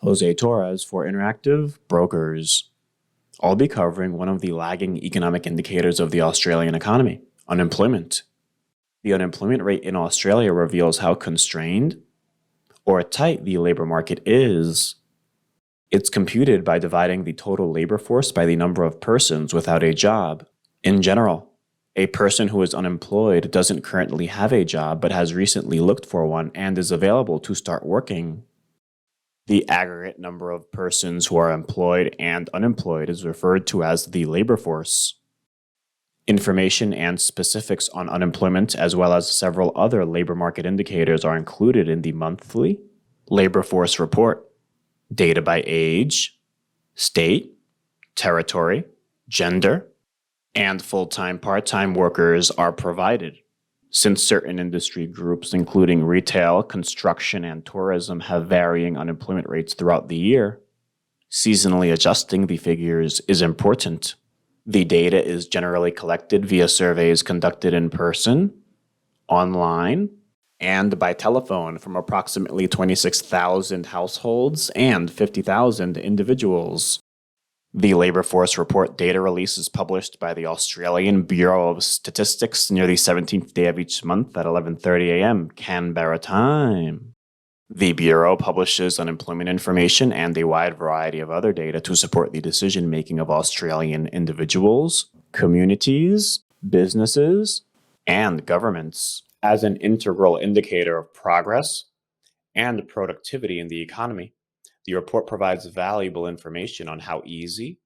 Jose Torres for Interactive Brokers. I'll be covering one of the lagging economic indicators of the Australian economy, unemployment. The unemployment rate in Australia reveals how constrained or tight the labor market is. It's computed by dividing the total labor force by the number of persons without a job. In general, a person who is unemployed doesn't currently have a job but has recently looked for one and is available to start working. The aggregate number of persons who are employed and unemployed is referred to as the labor force. Information and specifics on unemployment, as well as several other labor market indicators, are included in the monthly labor force report. Data by age, state, territory, gender, and full-time, part-time workers are provided. Since certain industry groups, including retail, construction, and tourism, have varying unemployment rates throughout the year, seasonally adjusting the figures is important. The data is generally collected via surveys conducted in person, online, and by telephone from approximately 26,000 households and 50,000 individuals. The labor force report data release is published by the Australian Bureau of Statistics near the 17th day of each month at 11:30 a.m. Canberra time. The Bureau publishes unemployment information and a wide variety of other data to support the decision-making of Australian individuals, communities, businesses, and governments as an integral indicator of progress and productivity in the economy. The report provides valuable information on how easy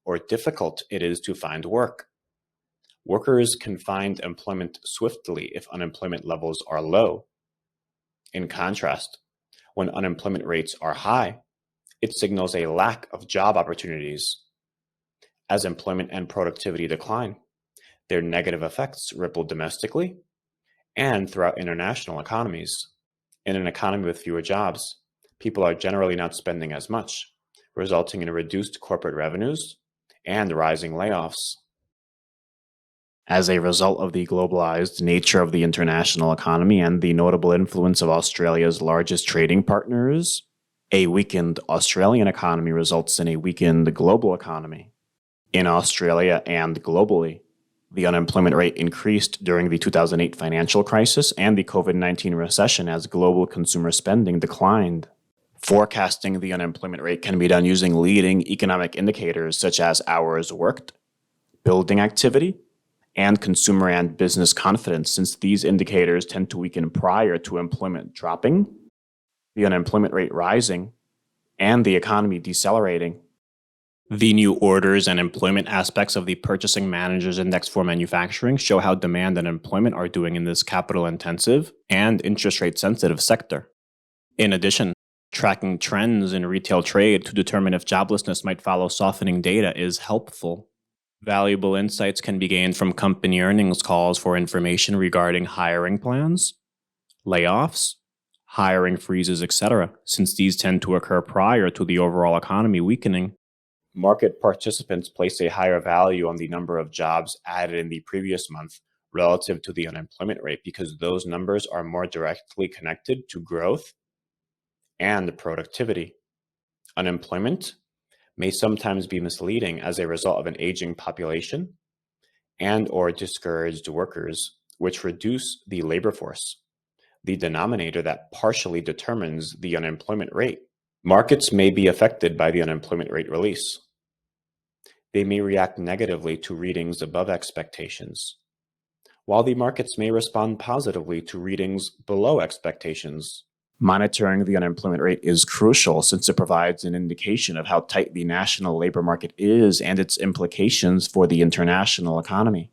or difficult it is to find work. Workers can find employment swiftly if unemployment levels are low. In contrast, when unemployment rates are high, it signals a lack of job opportunities. As employment and productivity decline, their negative effects ripple domestically and throughout international economies. In an economy with fewer jobs, people are generally not spending as much, resulting in reduced corporate revenues and rising layoffs. As a result of the globalized nature of the international economy and the notable influence of Australia's largest trading partners, a weakened Australian economy results in a weakened global economy. In Australia and globally, the unemployment rate increased during the 2008 financial crisis and the COVID-19 recession as global consumer spending declined. Forecasting the unemployment rate can be done using leading economic indicators such as hours worked, building activity, and consumer and business confidence, since these indicators tend to weaken prior to employment dropping, the unemployment rate rising, and the economy decelerating. The new orders and employment aspects of the Purchasing Managers Index for manufacturing show how demand and employment are doing in this capital-intensive and interest rate-sensitive sector. In addition, tracking trends in retail trade to determine if joblessness might follow softening data is helpful. Valuable insights can be gained from company earnings calls for information regarding hiring plans, layoffs, hiring freezes, etc., since these tend to occur prior to the overall economy weakening. Market participants place a higher value on the number of jobs added in the previous month relative to the unemployment rate because those numbers are more directly connected to growth and productivity. Unemployment may sometimes be misleading as a result of an aging population and/or discouraged workers, which reduce the labor force, the denominator that partially determines the unemployment rate. Markets may be affected by the unemployment rate release. They may react negatively to readings above expectations, while the markets may respond positively to readings below expectations. Monitoring the unemployment rate is crucial since it provides an indication of how tight the national labor market is and its implications for the international economy.